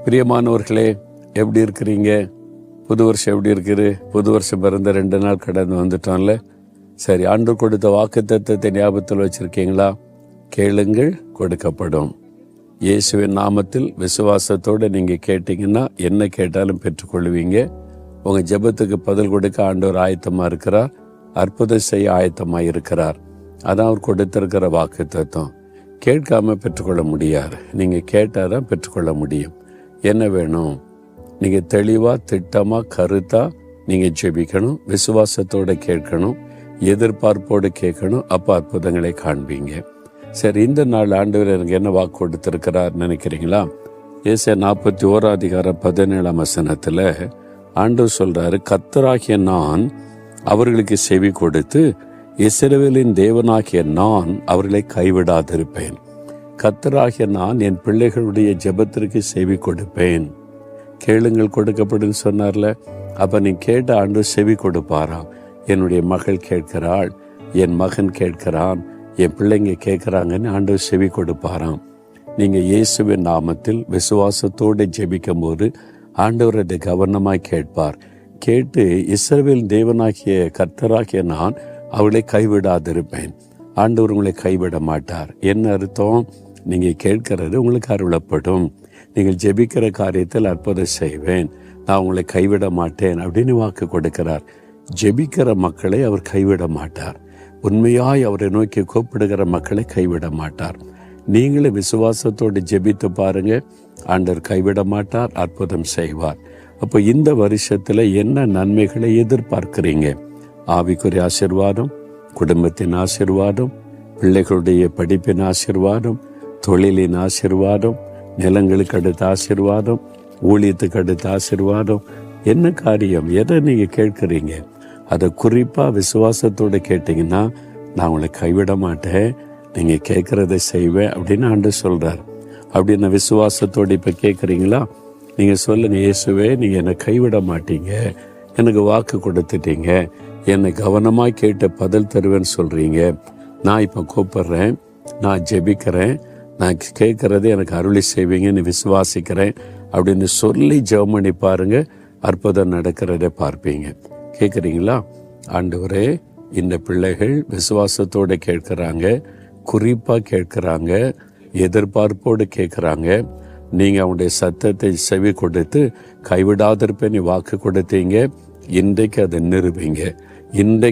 பிரியமானவர்களே, எப்படி இருக்கிறீங்க? புது வருஷம் எப்படி இருக்குது? புது வருஷம் பிறந்த 2 நாள் கடந்து வந்துட்டோம்ல. சரி, ஆண்டவர் கொடுத்த வாக்குத்தத்தத்தை ஞாபகத்தில் வச்சுருக்கீங்களா? கேளுங்கள், கொடுக்கப்படும். இயேசுவின் நாமத்தில் விசுவாசத்தோடு நீங்கள் கேட்டிங்கன்னா என்ன கேட்டாலும் பெற்றுக்கொள்வீங்க. உங்கள் ஜெபத்துக்கு பதில் கொடுக்க ஆண்டவர் ஆயத்தமாக இருக்கிறார். அற்புதம் செய்ய ஆயத்தமாக இருக்கிறார். அதான் அவர் கொடுத்திருக்கிற வாக்குத்தத்தம். கேட்காம பெற்றுக்கொள்ள முடியாது. நீங்கள் கேட்டால் தான் பெற்றுக்கொள்ள முடியும். என்ன வேணும்? நீங்கள் தெளிவாக, திட்டமாக, கருத்தாக நீங்கள் ஜெபிக்கணும். விசுவாசத்தோடு கேட்கணும். எதிர்பார்ப்போடு கேட்கணும். அப்போ அற்புதங்களை காண்பீங்க. சரி, இந்த நாள் ஆண்டவர் எனக்கு என்ன வாக்கு கொடுத்திருக்கிறார் நினைக்கிறீங்களா? ஏசாயா 41:17 ஆண்டவர் சொல்றாரு, கர்த்தராகிய நான் அவர்களுக்கு செவி கொடுத்து இஸ்ரவேலின் தேவனாகிய நான் அவர்களை கைவிடாதிருப்பேன். கர்த்தராகிய நான் என் பிள்ளைகளுடைய ஜெபத்திற்கு செவி கொடுப்பேன். கேளுங்கள், கொடுக்கப்படும் சொன்னார்ல. அப்ப நீ கேட்ட ஆண்டவர் செவி கொடுப்பாராம். என்னுடைய மகள் கேட்கிறாள், என் மகன் கேட்கிறான், என் பிள்ளைங்க கேட்கிறாங்கன்னு ஆண்டவர் செவி கொடுப்பாராம். நீங்க இயேசுவின் நாமத்தில் விசுவாசத்தோடு ஜெபிக்கும் போது ஆண்டவர் அதை கவனமாய் கேட்பார். கேட்டு இஸ்ரவேல் தேவனாகிய கர்த்தராகிய நான் அவளை கைவிடாதிருப்பேன். ஆண்டவர் உங்களை கைவிட மாட்டார். என்ன அர்த்தம்? நீங்கள் கேட்கிறது உங்களுக்கு அருளப்படும். நீங்கள் ஜெபிக்கிற காரியத்தில் அற்புதம் செய்வேன், நான் உங்களை கைவிட மாட்டேன் அப்படின்னு வாக்கு கொடுக்கிறார். ஜெபிக்கிற மக்களை அவர் கைவிட மாட்டார். உண்மையாய் அவரை நோக்கி கூப்பிடுகிற மக்களை கைவிட மாட்டார். நீங்களும் விசுவாசத்தோடு ஜெபித்து பாருங்க, ஆண்டவர் கைவிட மாட்டார், அற்புதம் செய்வார். அப்போ இந்த வருஷத்தில் என்ன நன்மைகளை எதிர்பார்க்கிறீங்க? ஆவிக்குரிய ஆசீர்வாதம், குடும்பத்தின் ஆசீர்வாதம், பிள்ளைகளுடைய படிப்பின் ஆசீர்வாதம், தொழிலின் ஆசீர்வாதம், நிலங்களுக்கு அடுத்த ஆசீர்வாதம், ஊழியத்துக்கு அடுத்த ஆசீர்வாதம். என்ன காரியம்? எதை நீங்கள் கேட்குறீங்க? அதை குறிப்பாக விசுவாசத்தோடு கேட்டிங்கன்னா நான் உங்களை கைவிட மாட்டேன், நீங்கள் கேட்குறதை செய்வேன் அப்படின்னு ஆண்டவர் சொல்கிறார். அப்படின்னு விசுவாசத்தோடு இப்போ கேட்குறீங்களா? நீங்கள் சொல்லுங்கள், இயேசுவே நீங்கள் என்னை கைவிட மாட்டீங்க, எனக்கு வாக்கு கொடுத்துட்டீங்க, என்னை கவனமாக கேட்டு பதில் தருவேன்னு சொல்கிறீங்க. நான் இப்போ கூப்பிட்றேன், நான் ஜெபிக்கிறேன், நான் கேட்குறதே எனக்கு அருளி செய்வீங்கன்னு விசுவாசிக்கிறேன் அப்படின்னு சொல்லி ஜெபம் பண்ணி பாருங்க, அற்புதம் நடக்கிறத பார்ப்பீங்க. கேட்குறீங்களா? ஆண்டவரே, இந்த பிள்ளைகள் விசுவாசத்தோடு கேட்குறாங்க, குறிப்பாக கேட்குறாங்க, எதிர்பார்ப்போடு கேட்குறாங்க. நீங்கள் அவனுடைய சத்தத்தை செவி கொடுத்து கைவிடாதிருப்பேன்னு வாக்கு கொடுத்தீங்க. இன்றைக்கு அதை நிறுவீங்க. இன்றைக்கு